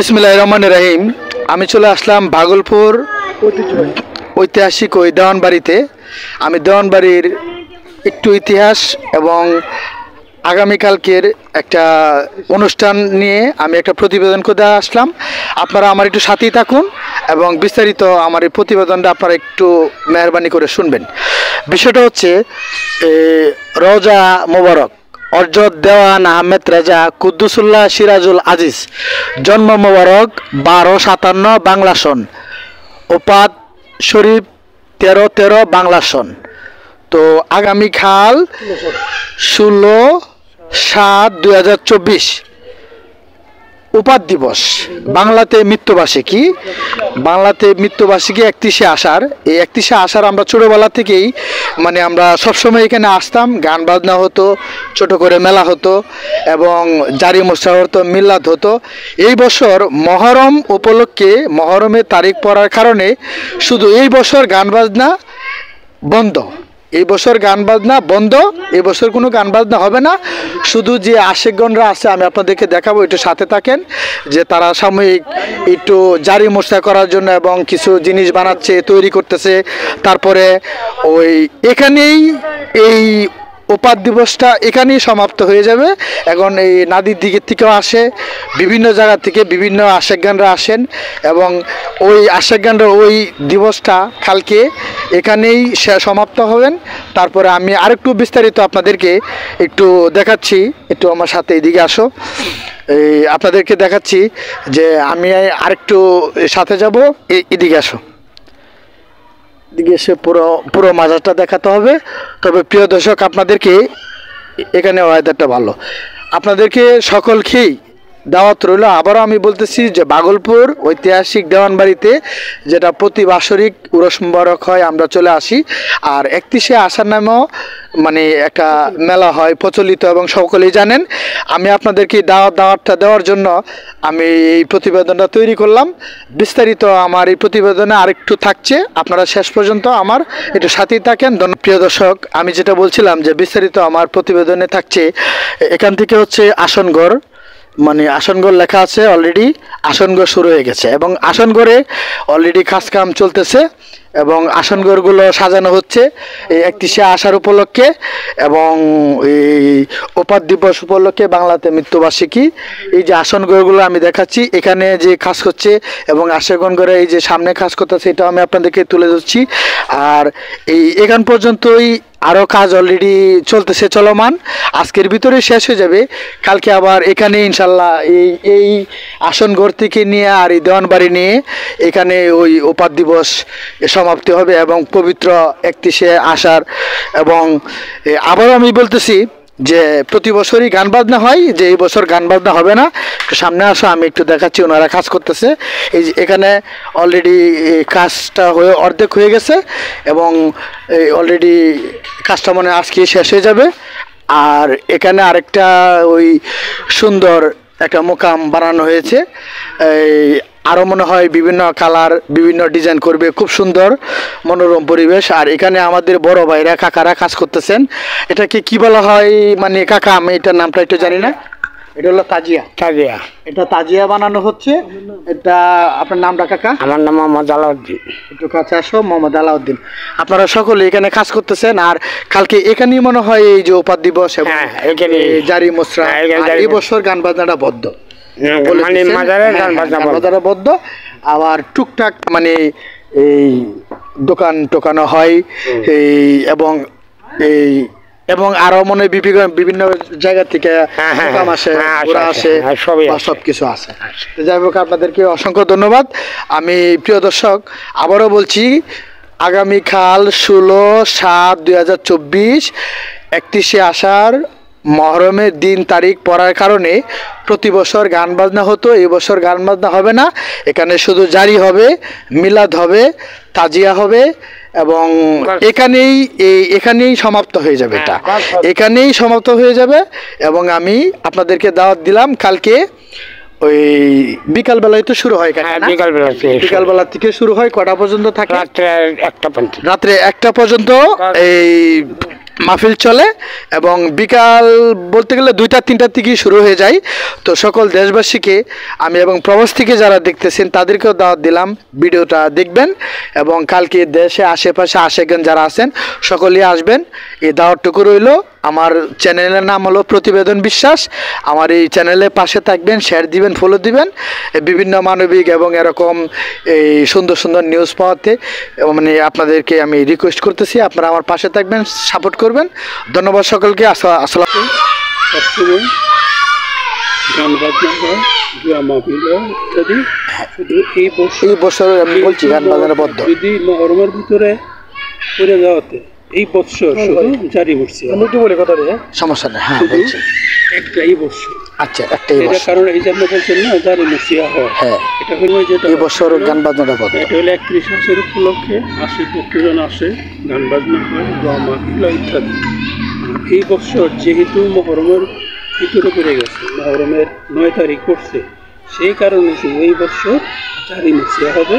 বিসমিল্লাহির রহমানির রহিম। আমি চলে আসলাম ভাগলপুর ঐতিহাসিক ওই দেওয়ানবাড়িতে। আমি দেওয়ানবাড়ির একটু ইতিহাস এবং আগামীকালকের একটা অনুষ্ঠান নিয়ে আমি একটা প্রতিবেদন করে আসলাম। আপনারা আমার একটু সাথেই থাকুন এবং বিস্তারিত আমার এই প্রতিবেদনটা আপনারা একটু মেহরবানি করে শুনবেন। বিষয়টা হচ্ছে রওজা মোবারক অর্জত দেওয়ান আহমেদ রেজা কুদ্দুসুল্লাহ সিরাজুল আজিজ, জন্ম মোবারক 1257 বাংলা সন, ওপাত শরীফ 1313 বাংলা সন। তো আগামীকাল 16/7/2024 উপাত দিবস, বাংলাতে মৃত্যুবার্ষিকী। বাংলাতে মৃত্যুবার্ষিকী 31শে আষাঢ়। এই 31শে আষাঢ় আমরা ছোটোবেলা থেকেই আমরা সবসময় এখানে আসতাম, গান বাজনা হতো, ছোট করে মেলা হতো এবং জারি মোসা হতো, মিলাদ হতো। এই বছর মহরম উপলক্ষে মহরমের তারিখ পড়ার কারণে শুধু এই বছর গান বাজনা বন্ধ। এই বছর গান বাজনা বন্ধ, এই বছর কোনো গান বাজনা হবে না। শুধু যে আশেকগণরা আছে আমি আপনাদেরকে দেখাবো, একটু সাথে থাকেন, যে তারা সাময়িক একটু জারি মোসা করার জন্য এবং কিছু জিনিস বানাচ্ছে, তৈরি করতেছে। তারপরে ওই এখানেই এই উপাত দিবসটা এখানেই সমাপ্ত হয়ে যাবে। এখন এই নাদির দিকের থেকেও আসে, বিভিন্ন জায়গা থেকে বিভিন্ন আশেকগানরা আসেন এবং ওই আশেকগানরা ওই দিবসটা কালকে এখানেই সমাপ্ত হবেন। তারপরে আমি আরেকটু বিস্তারিত আপনাদেরকে একটু দেখাচ্ছি, একটু আমার সাথে এদিকে আসো। আপনাদেরকে দেখাচ্ছি যে আমি আরেকটু সাথে যাব, এদিকে আসো, দিকে এসে পুরো মাজারটা দেখাতে হবে। তবে প্রিয় দর্শক, আপনাদেরকে এখানে ওয়েদারটা ভালো, আপনাদেরকে সকলকেই দাওয়াত রইল। আবারও আমি বলতেছি যে ভাগলপুর ঐতিহাসিক দেওয়ানবাড়িতে যেটা প্রতি বাৎসরিক উরস মুবারক হয়, আমরা চলে আসি। আর 31শে আষাঢ় নামেও একটা মেলা হয় প্রচলিত এবং সকলেই জানেন। আমি আপনাদেরকে দাওয়াতটা দেওয়ার জন্য আমি এই প্রতিবেদনটা তৈরি করলাম। বিস্তারিত আমার এই প্রতিবেদনে আরেকটু থাকছে, আপনারা শেষ পর্যন্ত আমার একটু সাথেই থাকেন। প্রিয় দর্শক, আমি যেটা বলছিলাম যে বিস্তারিত আমার প্রতিবেদনে থাকছে। এখান থেকে হচ্ছে আসনঘর, আসনঘর লেখা আছে অলরেডি, আসনঘর শুরু হয়ে গেছে এবং আসনঘরে অলরেডি কাজকাম চলতেছে এবং আসনঘরগুলো সাজানো হচ্ছে এই 31শে আষাঢ় উপলক্ষে এবং এই উপাত দিবস উপলক্ষে বাংলাতে মৃত্যুবার্ষিকী। এই যে আসনঘরগুলো আমি দেখাচ্ছি, এখানে যে কাজ করছে এবং আশেকগণ এই যে সামনে কাজ করতেছে, এটাও আমি আপনাদেরকে তুলে ধরছি। আর এখান পর্যন্তই আরও কাজ অলরেডি চলতেছে, চলমান, আজকের ভিতরে শেষ হয়ে যাবে। কালকে আবার এখানে ইনশাল্লাহ এই আসনঘর থেকে নিয়ে আর এই দেওয়ানবাড়ি নিয়ে এখানে ওই উপাত দিবস সমাপ্তি হবে এবং পবিত্র 31শে আষাঢ়। এবং আবারও আমি বলতেছি যে প্রতি বছরই গান বাজনা হয়, যে এই বছর গান বাজনা হবে না। সামনে আসো, আমি একটু দেখাচ্ছি, ওনারা কাজ করতেছে। এই যে এখানে অলরেডি কাজটা অর্ধেক হয়ে গেছে এবং অলরেডি কাজটা আজকে শেষ হয়ে যাবে। আর এখানে আরেকটা ওই সুন্দর একটা মোকাম বানানো হয়েছে, আরও মনে হয় বিভিন্ন কালার, বিভিন্ন ডিজাইন করবে, খুব সুন্দর মনোরম পরিবেশ। আর এখানে আমাদের বড় ভাইরা, কাকারা কাজ করতেছেন। এটাকে কি বলা হয় কাকা, আমি এটার নামটা একটু জানি না। এটা হলো তাজিয়া। এটা তাজিয়া বানানো হচ্ছে। এটা আপনার নামটা কাকা? আমার নাম মোহাম্মদ আলাউদ্দিন। একটু কাছে আসো, মোহাম্মদ আলাউদ্দিন। আপনারা সকলে এখানে কাজ করতেছেন। আর কালকে এখানেই মনে হয় এই যে উপাত দিবস এবং জারি মোসরা। এই বছর গান বাজনাটা বদ্ধ, বদ্ধ। আবার টুকটাক এই দোকান টোকানো হয় এবং আরো মনে বিভিন্ন জায়গা থেকে আসে, সব কিছু আছে। যাই হোক, আপনাদেরকে অসংখ্য ধন্যবাদ। আমি প্রিয় দর্শক আবারও বলছি, আগামীকাল 16/7/2024 31শে আষাঢ় মহরমের দিন তারিখ পড়ার কারণে প্রতি বছর গান বাজনা হতো, এই বছর গান বাজনা হবে না। এখানে শুধু জারি হবে, মিলাদ হবে, তাজিয়া হবে এবং এখানেই সমাপ্ত হয়ে যাবে। এটা এখানেই সমাপ্ত হয়ে যাবে এবং আমি আপনাদেরকে দাওয়াত দিলাম কালকে ওই বিকালবেলায় তো শুরু হয়। বিকালবেলা থেকে শুরু হয়, কটা পর্যন্ত থাকে? রাত্রে 1টা পর্যন্ত এই মাহফিল চলে এবং বিকাল বলতে গেলে 2টা-3টার থেকেই শুরু হয়ে যায়। তো সকল দেশবাসীকে আমি এবং প্রবাস থেকে যারা দেখতেছেন তাদেরকেও দাওয়াত দিলাম, ভিডিওটা দেখবেন এবং কালকে দেশে আশেপাশে আশেখান যারা আছেন সকলেই আসবেন। এই দাওয়াতটুকু রইল। আমার চ্যানেলের নাম হলো প্রতিবেদন বিশ্বাস। আমার এই চ্যানেলের পাশে থাকবেন, শেয়ার দিবেন, ফলো দিবেন, বিভিন্ন মানবিক এবং এরকম এই সুন্দর সুন্দর নিউজ পাওয়াতে মানে আপনাদেরকে আমি রিকোয়েস্ট করতেছি আপনারা আমার পাশে থাকবেন, সাপোর্ট করবেন। ধন্যবাদ সকলকে। আসসালাম। গান বাজনা হয়, দোয়া মাহফিল হয় ইত্যাদি। শুধু এই বছর আমি বলছি গান বাজনা বদ্ধ। যদি মহরমের ভিতরে পড়ে যাওয়াতে এই বৎসর শুধু জারি মরছি, আমি একটু বলে কথা দিয়ে সমস্যা নেই। হ্যাঁ বলছি একটাই বৎসর। আচ্ছা একটাই বছর, কারণ এই জন্য বলছেন না জারি মরসিয়া হয়। হ্যাঁ এটা হলো যেটা এই বছর গান বাজনাটা বদ্ধ। এটা হলো 31 মাসের উপলক্ষে 80-90 জন আসে, গান বাজনা হয়, দোয়া মাহফিল হয় ইত্যাদি। এই বছর যেহেতু মহরমের ভিতরে পড়ে গেছে, মহরমের 9 তারিখ পড়ছে, সেই কারণে শুধু এই বছর জারি মরসিয়া হবে।